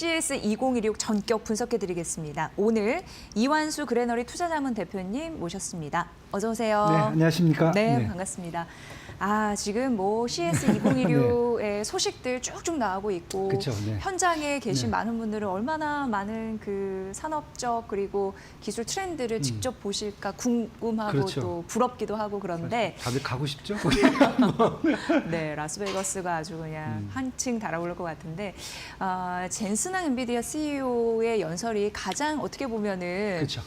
CS2016 전격 분석해드리겠습니다. 오늘 이완수 그레너리 투자자문 대표님 모셨습니다. 어서 오세요. 네, 안녕하십니까? 네, 반갑습니다. 지금 뭐 CS2016의 네. 소식들 쭉쭉 나오고 있고 그쵸, 네. 현장에 계신 네. 많은 분들은 얼마나 많은 그 산업적 그리고 기술 트렌드를 직접 보실까 궁금하고 그렇죠. 또 부럽기도 하고 그런데 다들 가고 싶죠? 네, 라스베가스가 아주 그냥 한층 달아오를 것 같은데 젠슨한 엔비디아 CEO의 연설이 가장 어떻게 보면은 그렇죠.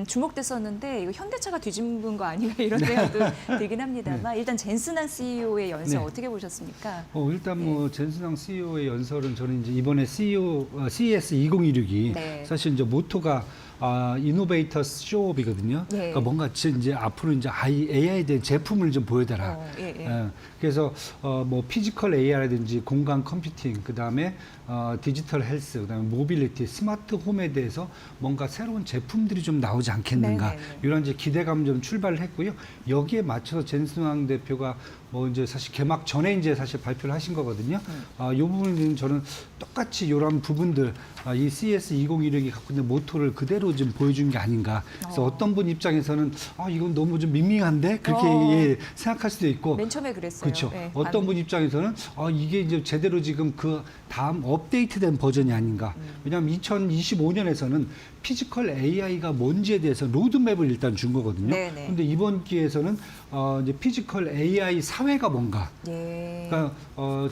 주목됐었는데 이거 현대차가 뒤집은 거 아닌가 이런 생각도 들긴 합니다만 일단 젠슨한 CEO의 연설 네. 어떻게 보셨습니까? 일단 뭐 젠슨항 CEO의 연설은 저는 이제 이번에 CES 2016이 네. 사실 이제 모토가 이노베이터스 쇼업이거든요. 네. 그러니까 뭔가 이제 앞으로 이제 AI에 대한 제품을 좀 보여달라. 그래서 뭐 피지컬 AI라든지 공간 컴퓨팅, 그 다음에 디지털 헬스, 그다음에 모빌리티, 스마트 홈에 대해서 뭔가 새로운 제품들이 좀 나오지 않겠는가. 네네네. 이런 이제 기대감 좀 출발을 했고요. 여기에 맞춰서 젠슨항 대표가 뭐 이제 사실 개막 전에 이제 사실 발표를 하신 거거든요. 이 부분은 저는 똑같이 이런 부분들 이 CS 2016이 갖고 있는 모토를 그대로 좀 보여준 게 아닌가. 그래서 어떤 분 입장에서는 이건 너무 좀 밍밍한데 그렇게 생각할 수도 있고. 맨 처음에 그랬어요. 그렇죠. 네, 어떤 분 입장에서는 이게 이제 제대로 지금 그 다음 업데이트된 버전이 아닌가. 왜냐하면 2025년에서는 피지컬 AI가 뭔지에 대해서 로드맵을 일단 준 거거든요. 네네. 그런데 이번 기회에서는 이제 피지컬 AI 사회가 뭔가. 예. 그러니까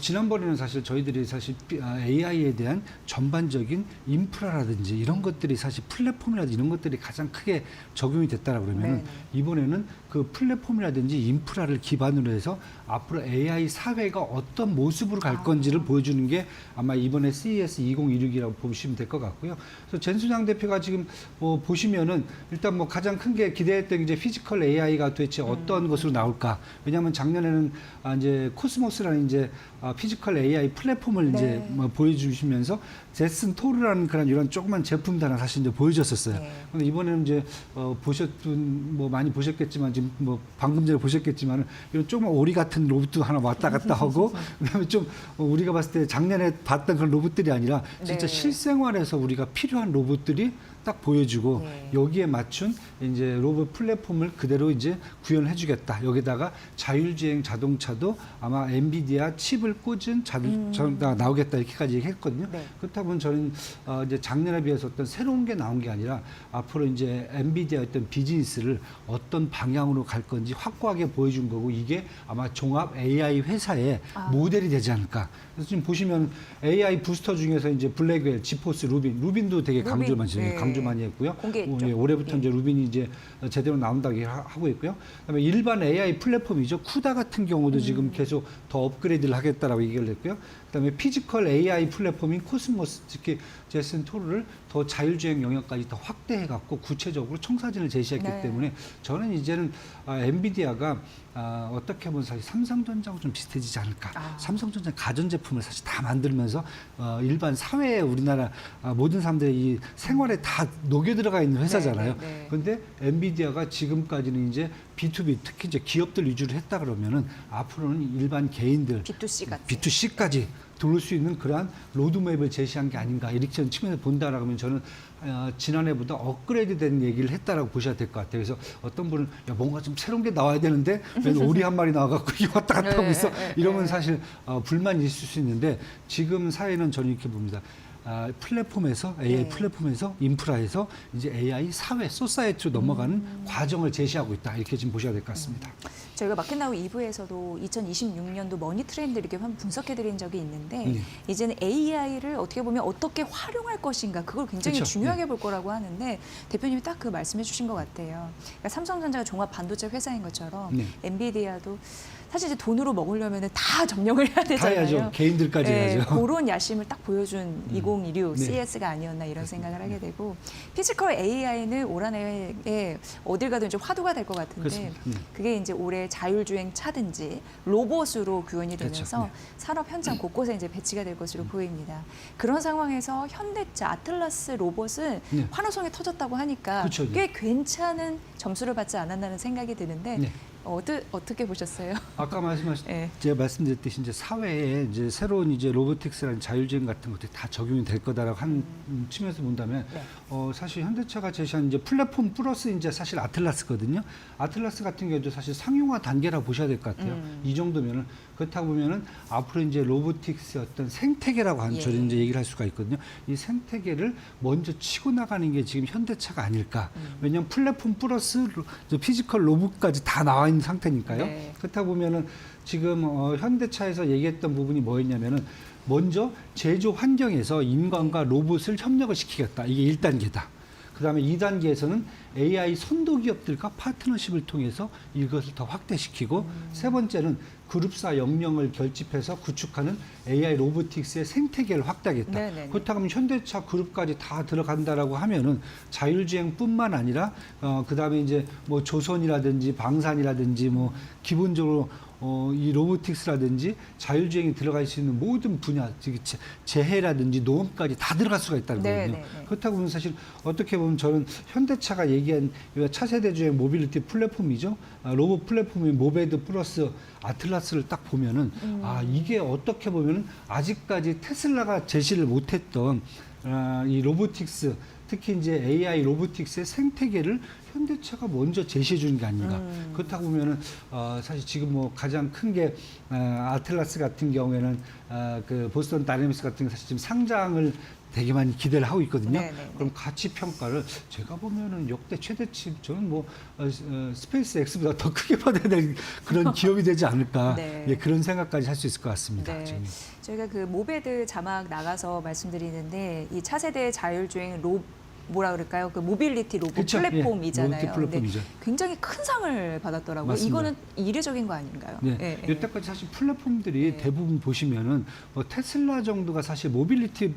지난번에는 사실 저희들이 사실 AI에 대한 전반적인 인프라라든지 이런 것들이 사실 플랫폼이라든지 이런 것들이 가장 크게 적용이 됐다라 그러면 이번에는 그 플랫폼이라든지 인프라를 기반으로 해서 앞으로 AI 사회가 어떤 모습으로 갈 건지를 보여주는 게 아마 이번에 CES 2016이라고 보시면 될 것 같고요. 그래서 젠슨항 대표가 지금 뭐 보시면은 일단 뭐 가장 큰 게 기대했던 게 이제 피지컬 AI가 도대체 어떤 것으로 나올까? 왜냐하면 작년에는 이제 코스모스라는 이제 피지컬 AI 플랫폼을 이제 뭐 보여주시면서 제슨 토르라는 그런 이런 조그만 제품도 하나 사실 이제 보여줬었어요. 그런데 이번에는 이제 보셨던 뭐 많이 보셨겠지만 지금 뭐 방금 전에 보셨겠지만 이런 조그만 오리 같은 로봇도 하나 왔다 갔다 하고 그다음에 좀 우리가 봤을 때 작년에 봤던 그런 로봇들이 아니라 진짜 실생활에서 우리가 필요한 로봇들이 딱 보여주고 여기에 맞춘 이제 로봇 플랫폼을 그대로 이제 구현해주겠다. 여기다가 자율주행 자동차도 아마 엔비디아 칩을 꽂은 자동차가 나오겠다 이렇게까지 얘기했거든요. 그렇다 보면 저는 이제 작년에 비해서 어떤 새로운 게 나온 게 아니라 앞으로 이제 엔비디아 어떤 비즈니스를 어떤 방향으로 갈 건지 확고하게 보여준 거고 이게 아마 종합 AI 회사의 모델이 되지 않을까. 그래서 지금 보시면 AI 부스터 중에서 이제 블랙웰, 지포스, 루빈도 되게 강조 많이 했고요. 올해부터 이제 루빈이 이제 제대로 나온다고 하고 있고요. 그다음에 일반 AI 플랫폼이죠. 쿠다 같은 경우도 지금 계속 더 업그레이드를 하겠다라고 얘기를 했고요. 그다음에 피지컬 AI 플랫폼인 코스모스, 특히 제슨 토르를 더 자율주행 영역까지 더 확대해갖고 구체적으로 청사진을 제시했기 때문에 저는 이제는 엔비디아가 어떻게 보면 사실 삼성전자하고 좀 비슷해지지 않을까. 삼성전자 가전제품을 사실 다 만들면서 일반 사회에 우리나라 모든 사람들의 이 생활에 다 녹여 들어가 있는 회사잖아요. 그런데 엔비디아가 지금까지는 이제 B2B 특히 이제 기업들 위주로 했다 그러면은 앞으로는 일반 개인들 B2C까지 들어올 수 있는 그러한 로드맵을 제시한 게 아닌가 이렇게 측면에서 본다라고 하면 저는 지난해보다 업그레이드된 얘기를 했다라고 보셔야 될 것 같아요. 그래서 어떤 분은 뭔가 좀 새로운 게 나와야 되는데 왜 오리 한 마리 나와갖고 이게 왔다 갔다 하고 있어 이러면 사실 불만이 있을 수 있는데 지금 사회는 저는 이렇게 봅니다. 플랫폼에서 AI 플랫폼에서 인프라에서 이제 AI 사회 소사이티로 넘어가는 과정을 제시하고 있다 이렇게 지금 보셔야 될 것 같습니다. 저희가 마켓나우 2부에서도 2026년도 머니 트렌드 이렇게 한번 분석해드린 적이 있는데 이제는 AI를 어떻게 보면 어떻게 활용할 것인가 그걸 굉장히 중요하게 볼 거라고 하는데 대표님이 딱 그 말씀해 주신 것 같아요. 그러니까 삼성전자가 종합 반도체 회사인 것처럼 엔비디아도 사실 이제 돈으로 먹으려면 다 점령을 해야 되잖아요. 다 해야죠. 개인들까지 해야죠. 그런 야심을 딱 보여준 2016 CS가 아니었나 이런 생각을 하게 되고 피지컬 AI는 올 한 해에 어딜 가든 이제 화두가 될 것 같은데 그게 이제 올해 자율주행 차든지 로봇으로 구현이 되면서 산업 현장 곳곳에 이제 배치가 될 것으로 보입니다. 그런 상황에서 현대차 아틀라스 로봇은 환호성이 터졌다고 하니까 꽤 괜찮은 점수를 받지 않았나는 생각이 드는데 어떻게 보셨어요? 아까 말씀하신 네. 제가 말씀드렸듯이 이제 사회에 이제 새로운 이제 로보틱스라는 자율주행 같은 것들이 다 적용이 될 거다라고 한 측면에서 본다면 네. 사실 현대차가 제시한 이제 플랫폼 플러스 이제 사실 아틀라스거든요. 아틀라스 같은 경우도 사실 상용화 단계라고 보셔야 될 것 같아요. 이 정도면은 그렇다고 보면은 앞으로 이제 로보틱스의 어떤 생태계라고 하는 저는 이제 얘기를 할 수가 있거든요. 이 생태계를 먼저 치고 나가는 게 지금 현대차가 아닐까. 왜냐하면 플랫폼 플러스 피지컬 로봇까지 다 나와 있는 상태니까요. 네. 그렇다 보면은 지금 현대차에서 얘기했던 부분이 뭐였냐면은 먼저 제조 환경에서 인간과 로봇을 협력을 시키겠다. 이게 1단계다. 그다음에 2단계에서는 AI 선도 기업들과 파트너십을 통해서 이것을 더 확대시키고 세 번째는 그룹사 역량을 결집해서 구축하는 AI 로보틱스의 생태계를 확대하겠다. 네네네. 그렇다고 하면 현대차 그룹까지 다 들어간다라고 하면은 자율주행뿐만 아니라 그다음에 이제 뭐 조선이라든지 방산이라든지 뭐 기본적으로 이 로보틱스라든지 자율주행이 들어갈 수 있는 모든 분야, 즉 재해라든지 농업까지 다 들어갈 수가 있다는 거거든요. 그렇다고 보면 사실 어떻게 보면 저는 현대차가 얘기한 차세대 주행 모빌리티 플랫폼이죠. 로봇 플랫폼의 모베드 플러스 아틀라스를 딱 보면은 이게 어떻게 보면은 아직까지 테슬라가 제시를 못했던 이 로보틱스, 특히 이제 AI 로보틱스의 생태계를 현대차가 먼저 제시해 주는 게 아닌가. 그렇다고 보면은 사실 지금 뭐 가장 큰 게 아틀라스 같은 경우에는 그 보스턴 다이내믹스 같은 게 사실 지금 상장을 되게 많이 기대를 하고 있거든요. 네네네. 그럼 가치 평가를 제가 보면은 역대 최대치 저는 뭐 스페이스 X보다 더 크게 받아야 될 그런 기업이 되지 않을까. 네. 예, 그런 생각까지 할 수 있을 것 같습니다. 네. 지금. 저희가 그 모베드 자막 나가서 말씀드리는데 이 차세대 자율주행 뭐라 그럴까요? 그 모빌리티 로봇 그쵸? 플랫폼이잖아요. 모빌리티 플랫폼이죠. 근데 굉장히 큰 상을 받았더라고요. 맞습니다. 이거는 이례적인 거 아닌가요? 네. 여태까지 사실 플랫폼들이 대부분 보시면은 뭐 테슬라 정도가 사실 모빌리티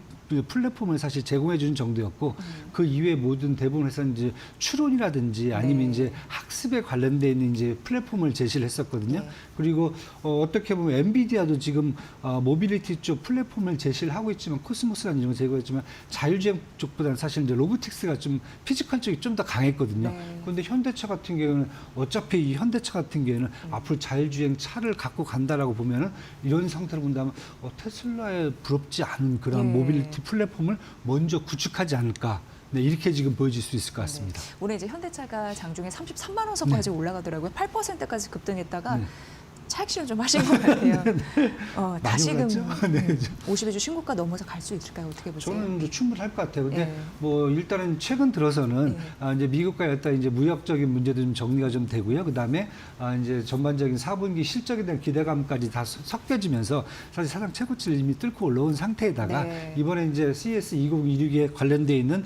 플랫폼을 사실 제공해 주는 정도였고 그 이외에 모든 대부분 회사는 이제 추론이라든지 아니면 이제 학습에 관련돼 있는 이제 플랫폼을 제시를 했었거든요. 그리고 어떻게 보면 엔비디아도 지금 모빌리티 쪽 플랫폼을 제시를 하고 있지만 코스모스라는 이름을 제공했지만 자율주행 쪽보다는 사실 이제 로보틱스가 좀 피지컬 쪽이 좀 더 강했거든요. 그런데 현대차 같은 경우는 어차피 이 현대차 같은 경우에는 앞으로 자율주행 차를 갖고 간다라고 보면은 이런 상태로 본다면 테슬라에 부럽지 않은 그런 모빌리티 플랫폼을 먼저 구축하지 않을까. 네, 이렇게 지금 보여질 수 있을 것 같습니다. 네. 올해 이제 현대차가 장중에 33만 원 선까지 올라가더라고요. 8%까지 급등했다가 차익 실현 좀 하신 것 같아요. 다시금 50여 주 신고가 넘어서 갈 수 있을까요? 어떻게 보세요? 저는 이제 충분할 것 같아요. 근데 뭐 일단은 최근 들어서는 이제 미국과의 어떤 이제 무역적인 문제도 좀 정리가 좀 되고요. 그다음에 이제 전반적인 4분기 실적에 대한 기대감까지 다 섞여지면서 사실 사상 최고치를 이미 뚫고 올라온 상태에다가 이번에 이제 CES 2026에 관련돼 있는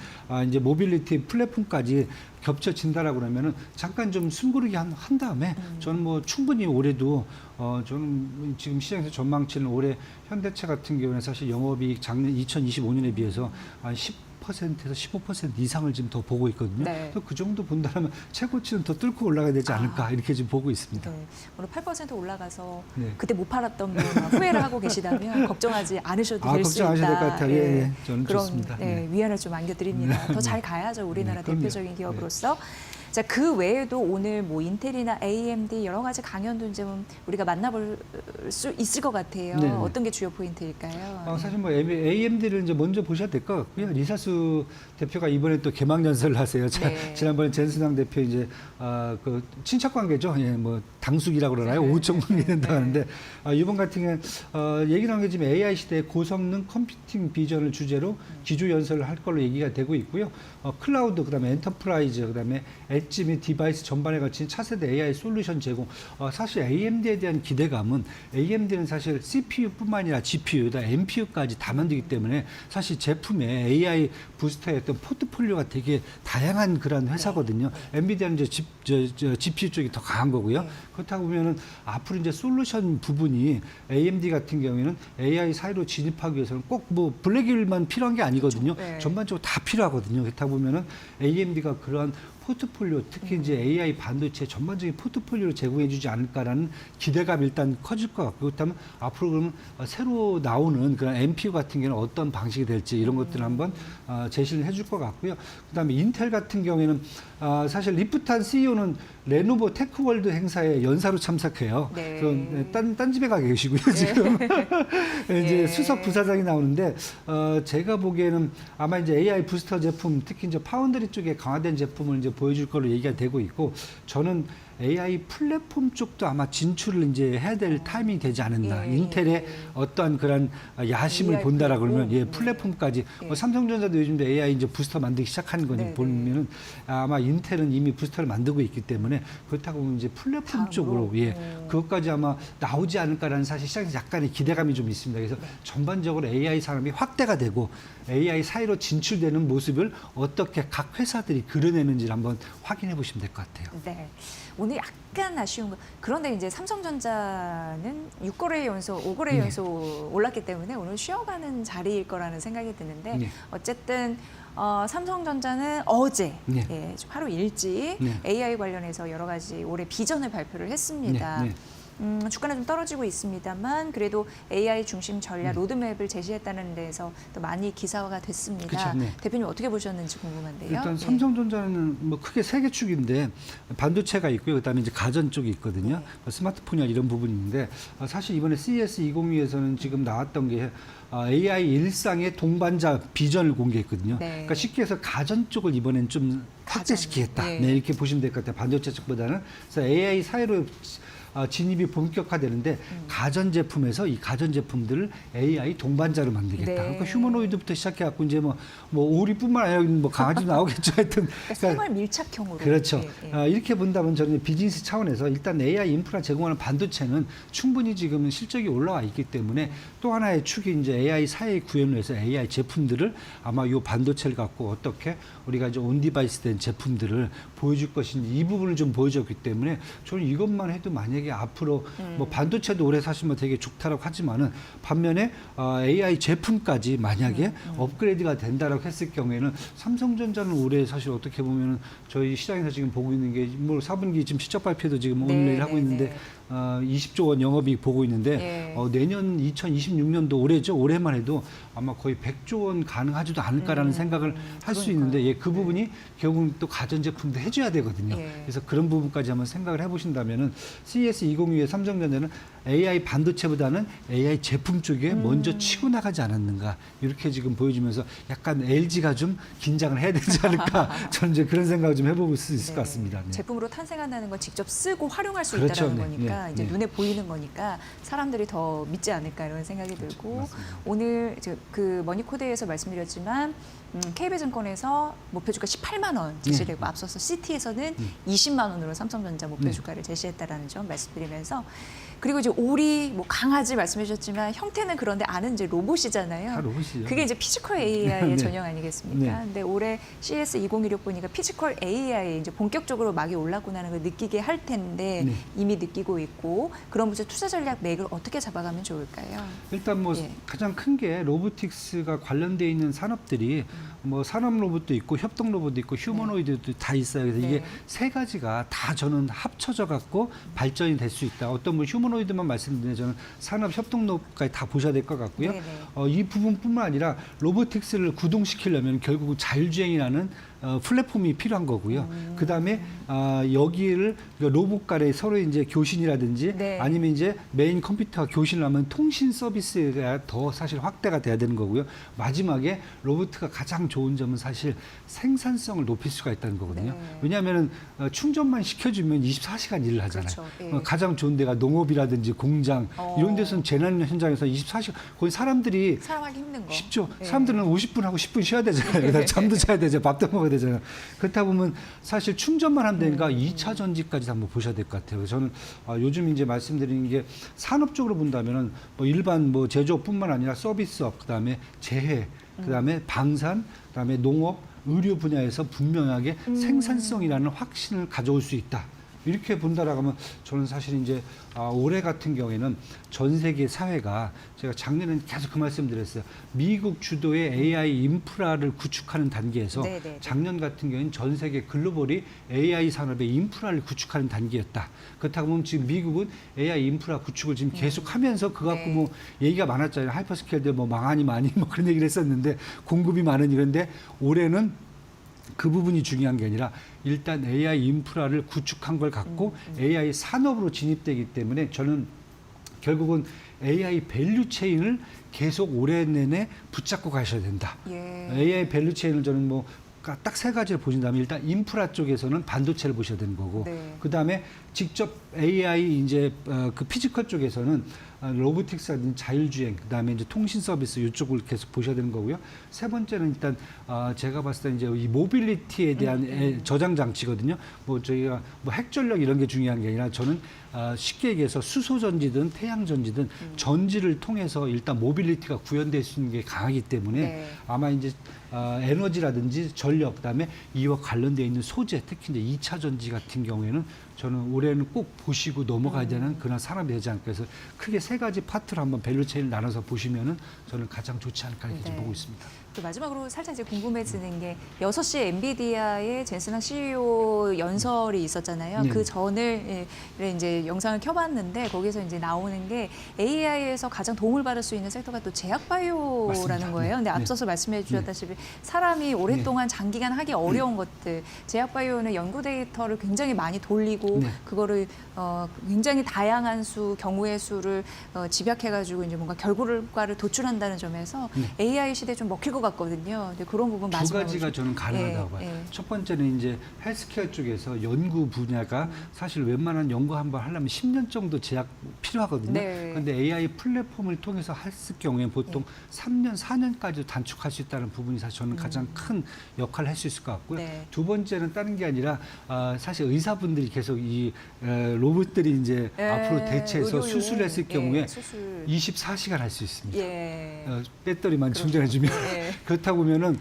이제 모빌리티 플랫폼까지 겹쳐진다라고 그러면은 잠깐 좀 숨고르기 한 다음에 저는 뭐 충분히 올해도 저는 지금 시장에서 전망치는 올해 현대차 같은 경우는 사실 영업이익 작년 2025년에 비해서 한 10%에서 15% 이상을 지금 더 보고 있거든요. 또 그 정도 본다면 최고치는 더 뚫고 올라가야 되지 않을까 이렇게 지금 보고 있습니다. 오늘 8% 올라가서 그때 못 팔았던 분 후회를 하고 계시다면 걱정하지 않으셔도 될 수 있다. 걱정하셔야 될 것 같아요. 저는 그런 좋습니다. 위안을 좀 안겨드립니다. 더 잘 가야죠. 우리나라 대표적인 기업으로서. 자, 그 외에도 오늘 뭐 인텔이나 AMD 여러 가지 강연도 이제 우리가 만나볼 수 있을 것 같아요. 어떤 게 주요 포인트일까요? 사실 뭐 AMD를 이제 먼저 보셔야 될 것 같고요. 리사수 대표가 이번에 또 개막 연설을 하세요. 지난번에 젠순왕 대표 이제 그 친척 관계죠. 예, 뭐 당숙이라고 그러나요? 오종 관계 된다 하는데 이번 같은 경우는 얘기 나온 게 지금 AI 시대의 고성능 컴퓨팅 비전을 주제로 기조 연설을 할 걸로 얘기가 되고 있고요. 클라우드, 그다음에 엔터프라이즈, 그다음에 엣지 및 디바이스 전반에 걸친 차세대 AI 솔루션 제공. 사실 AMD에 대한 기대감은 AMD는 사실 CPU뿐만 아니라 GPU다 NPU까지 다 만들기 때문에 사실 제품에 AI 부스터의 어떤 포트폴리오가 되게 다양한 그런 회사거든요. 엔비디아는 이제 GPU 쪽이 더 강한 거고요. 그렇다고 보면은 앞으로 이제 솔루션 부분이 AMD 같은 경우에는 AI 사이로 진입하기 위해서는 꼭 뭐 블랙일만 필요한 게 아니거든요. 전반적으로 다 필요하거든요. 그렇다 보면은 AMD가 그러한 포트폴리오, 특히 이제 AI 반도체 전반적인 포트폴리오를 제공해주지 않을까라는 기대감이 일단 커질 것 같고, 그렇다면 앞으로 그러면 새로 나오는 그런 MPU 같은 경우는 어떤 방식이 될지 이런 것들을 한번 제시를 해줄 것 같고요. 그다음에 인텔 같은 경우에는 사실 리프탄 CEO는 레노버 테크월드 행사에 연사로 참석해요. 네. 딴 집에 가 계시고요, 지금. 이제 예. 수석 부사장이 나오는데, 제가 보기에는 아마 이제 AI 부스터 제품, 특히 이제 파운드리 쪽에 강화된 제품을 이제 보여줄 걸로 얘기가 되고 있고, 저는 AI 플랫폼 쪽도 아마 진출을 이제 해야 될 타이밍이 되지 않았나. 예. 인텔의 어떠한 그런 야심을 AI 본다라 그러면, 플랫폼? 플랫폼까지. 예. 삼성전자도 요즘도 AI 이제 부스터 만들기 시작하는 거니 네, 보면은 아마 인텔은 이미 부스터를 만들고 있기 때문에, 그렇다고 보면 이제 플랫폼 다음으로? 쪽으로, 그것까지 아마 나오지 않을까라는 사실 시장에서 약간의 기대감이 좀 있습니다. 그래서 전반적으로 AI 산업이 확대가 되고 AI 사이로 진출되는 모습을 어떻게 각 회사들이 그려내는지를 한번 확인해 보시면 될 것 같아요. 네. 오늘 약간 아쉬운 거. 그런데 이제 삼성전자는 6거래 연속, 5거래 연속 올랐기 때문에 오늘 쉬어가는 자리일 거라는 생각이 드는데 네. 어쨌든 삼성전자는 어제 네. 하루 일찍 네. AI 관련해서 여러 가지 올해 비전을 발표를 했습니다. 네, 네. 주가는 좀 떨어지고 있습니다만 그래도 AI 중심 전략 로드맵을 제시했다는 데에서 또 많이 기사화가 됐습니다. 그쵸, 네. 대표님 어떻게 보셨는지 궁금한데요. 일단 예. 삼성전자는 뭐 크게 세 개 축인데, 반도체가 있고요. 그다음에 이제 가전 쪽이 있거든요. 네. 스마트폰이나 이런 부분이 있는데, 사실 이번에 CES 2022에서는 지금 나왔던 게 AI 일상의 동반자 비전을 공개했거든요. 네. 그러니까 쉽게 해서 가전 쪽을 이번엔 좀 확대시키겠다. 예. 네, 이렇게 보시면 될 것 같아요. 반도체 쪽보다는. 그래서 AI 사이로 진입이 본격화되는데, 가전제품에서 이 가전제품들을 AI 동반자로 만들겠다. 네. 그러니까 휴머노이드부터 시작해갖고 이제 뭐 오리뿐만 아니라 뭐 강아지도 나오겠죠. 하여튼. 그러니까 생활 밀착형으로. 그렇죠. 예, 예. 이렇게 본다면 저는 비즈니스 차원에서 일단 AI 인프라 제공하는 반도체는 충분히 지금 실적이 올라와 있기 때문에, 또 하나의 축이 이제 AI 사회 구현을 해서 AI 제품들을 아마 이 반도체를 갖고 어떻게 우리가 이제 온디바이스 된 제품들을 보여줄 것인지, 이 부분을 좀 보여줬기 때문에 저는 이것만 해도 만약에 앞으로 뭐 반도체도 올해 사실 뭐 되게 좋다라고 하지만은, 반면에 AI 제품까지 만약에 업그레이드가 된다라고 했을 경우에는 삼성전자는 올해 사실 어떻게 보면은 저희 시장에서 지금 보고 있는 게 뭐 4분기 지금 실적 발표도 지금 오늘 내일 하고 있는데 20조 원 영업이익 보고 있는데, 내년 2026년도 올해죠. 올해만 해도 아마 거의 100조 원 가능하지도 않을까라는 생각을 할 수 있는데, 그 부분이 결국은 또 가전제품도 해줘야 되거든요. 그래서 그런 부분까지 한번 생각을 해보신다면은, CES 2022에 삼성전자는 AI 반도체보다는 AI 제품 쪽에 먼저 치고 나가지 않았는가, 이렇게 지금 보여주면서 약간 LG가 좀 긴장을 해야 되지 않을까, 저는 이제 그런 생각을 좀 해볼 수 있을 것 같습니다. 네. 제품으로 탄생한다는 건 직접 쓰고 활용할 수 그렇죠. 있다는 네. 거니까 네. 이제 네. 눈에 보이는 거니까 사람들이 더 믿지 않을까 이런 생각이 들고, 맞습니다. 오늘 그 머니코드에서 말씀드렸지만 KB증권에서 목표주가 18만 원 제시되고 앞서서 CT에서는 20만 원으로 삼성전자 목표주가를 제시했다라는 점 말씀드리면서, 그리고 이제 오리, 뭐 강아지 말씀해 주셨지만 형태는 그런데 안은 이제 로봇이잖아요. 다 로봇이죠. 그게 이제 피지컬 AI의 네. 전형 아니겠습니까? 네. 근데 올해 CES 2016 보니까 피지컬 AI 이제 본격적으로 막이 올랐구나는 걸 느끼게 할 텐데 네. 이미 느끼고 있고, 그런 부분 투자 전략 맥을 어떻게 잡아가면 좋을까요? 일단 뭐 예. 가장 큰 게 로보틱스가 관련돼 있는 산업들이 뭐 산업 로봇도 있고 협동 로봇도 있고 휴머노이드도 다 있어요. 그래서 이게 네. 세 가지가 다 저는 합쳐져 갖고 발전이 될 수 있다. 어떤 분 휴머노이드만 말씀드리면 저는 산업 협동 로봇까지 다 보셔야 될 것 같고요. 네네. 이 부분뿐만 아니라 로보틱스를 구동시키려면 결국은 자율주행이라는 플랫폼이 필요한 거고요. 그 다음에 여기를 로봇 간에 서로 이제 교신이라든지 네. 아니면 이제 메인 컴퓨터와 교신을 하면 통신 서비스가 더 사실 확대가 돼야 되는 거고요. 마지막에 로봇가 가장 좋은 점은 사실 생산성을 높일 수가 있다는 거거든요. 네. 왜냐하면 충전만 시켜주면 24시간 일을 하잖아요. 그렇죠. 예. 가장 좋은 데가 농업이라든지 공장 이런 데서는 재난 현장에서 24시간 거의 사람들이 사람 하기 힘든 거. 쉽죠. 예. 사람들은 50분 하고 10분 쉬어야 되잖아요. 그다음에 잠도 자야 되죠. 밥도 먹어야 되잖아요. 그렇다 보면 사실 충전만 하면 되니까 2차 전지까지 한번 보셔야 될 것 같아요. 저는 요즘 이제 말씀드리는 게 산업적으로 본다면은 뭐 일반 뭐 제조업뿐만 아니라 서비스업, 그다음에 재해, 그다음에 방산, 그다음에 농업, 의료 분야에서 분명하게 생산성이라는 확신을 가져올 수 있다. 이렇게 본다라고 하면 저는 사실 이제 올해 같은 경우에는 전 세계 사회가 제가 작년에는 계속 그 말씀드렸어요. 미국 주도의 AI 인프라를 구축하는 단계에서 네네. 작년 같은 경우에는 전 세계 글로벌이 AI 산업의 인프라를 구축하는 단계였다. 그렇다고 보면 지금 미국은 AI 인프라 구축을 지금 계속하면서 그거 갖고 네. 뭐 얘기가 많았잖아요. 하이퍼스케일들 뭐 망하니 많이 뭐 그런 얘기를 했었는데 공급이 많으니 그런데 올해는 그 부분이 중요한 게 아니라 일단 AI 인프라를 구축한 걸 갖고 AI 산업으로 진입되기 때문에 저는 결국은 AI 밸류 체인을 계속 올해 내내 붙잡고 가셔야 된다. 예. AI 밸류 체인을 저는 뭐 딱 세 가지를 보신다면 일단 인프라 쪽에서는 반도체를 보셔야 되는 거고 네. 그다음에 직접 AI 이제 그 피지컬 쪽에서는 로보틱스라든지 자율주행 그다음에 이제 통신 서비스 이쪽을 계속 보셔야 되는 거고요. 세 번째는 일단 제가 봤을 때 이제 이 모빌리티에 대한 저장 장치거든요. 뭐 저희가 뭐 핵전력 이런 게 중요한 게 아니라 저는 쉽게 얘기해서 수소 전지든 태양 전지든 전지를 통해서 일단 모빌리티가 구현될 수 있는 게 강하기 때문에 네. 아마 이제 에너지라든지 전력 그다음에 이와 관련되어 있는 소재 특히 이제 2차 전지 같은 경우에는 저는 올해는 꼭 보시고 넘어가야 되는 그런 산업이 되지 않을까 해서 크게 세 가지 파트로 한번 밸류체인을 나눠서 보시면은 저는 가장 좋지 않을까 이렇게 네. 보고 있습니다. 또 마지막으로 살짝 이제 궁금해지는 게 6시 엔비디아의 젠슨왕 CEO 연설이 있었잖아요. 네. 그 전을 이제 영상을 켜봤는데 거기서 이제 나오는 게 AI에서 가장 도움을 받을 수 있는 섹터가 또 제약바이오라는 맞습니다. 거예요. 근데 네. 앞서서 말씀해 주셨다시피 사람이 오랫동안 장기간 하기 어려운 것들, 제약바이오는 연구 데이터를 굉장히 많이 돌리고 네. 그거를 굉장히 다양한 경우의 수를 집약해가지고 이제 뭔가 결과를 도출한다는 점에서 AI 시대에 좀 먹힐 것 같거든요. 근데 그런 부분 두 마지막으로 가지가 저는 가능하다고 봐요. 예. 첫 번째는 이제 헬스케어 쪽에서 연구 분야가 사실 웬만한 연구 한번 하려면 10년 정도 제약 필요하거든요. 네. 그런데 AI 플랫폼을 통해서 했을 경우에 보통 3년, 4년까지 단축할 수 있다는 부분이 사실 저는 가장 큰 역할을 할 수 있을 것 같고요. 네. 두 번째는 다른 게 아니라 사실 의사분들이 계속 이 로봇들이 이제 앞으로 대체해서 의료용, 수술했을 경우에 수술. 24시간 할 수 있습니다. 예. 배터리만 그렇죠. 충전해주면 예. 그렇다고 보면은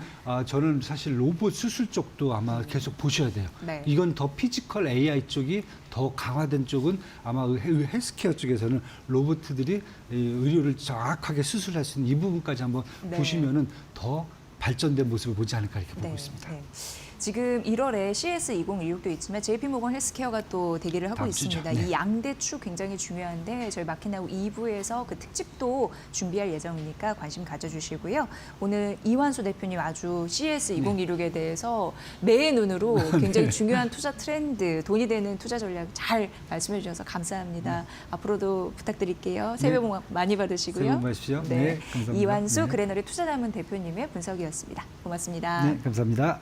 저는 사실 로봇 수술 쪽도 아마 계속 보셔야 돼요. 네. 이건 더 피지컬 AI 쪽이 더 강화된 쪽은 아마 헬스케어 쪽에서는 로봇들이 의료를 정확하게 수술할 수 있는 이 부분까지 한번 네. 보시면은 더 발전된 모습을 보지 않을까 이렇게 보고 네, 있습니다. 네. 지금 1월에 CS 2016도 있지만 JP모건 헬스케어가 또 대기를 하고 다음 주죠. 있습니다. 네. 이 양대 축 굉장히 중요한데 저희 마켓나우 2부에서 그 특집도 준비할 예정이니까 관심 가져주시고요. 오늘 이완수 대표님 아주 CS 2016에 대해서 매의 눈으로 굉장히 중요한 투자 트렌드, 돈이 되는 투자 전략 잘 말씀해 주셔서 감사합니다. 앞으로도 부탁드릴게요. 새해 복 많이 받으시고요. 새해 복 많으십시오. 네, 감사합니다. 이완수 네. 그래너리 투자자문 대표님의 분석이었습니다. 고맙습니다. 네, 감사합니다.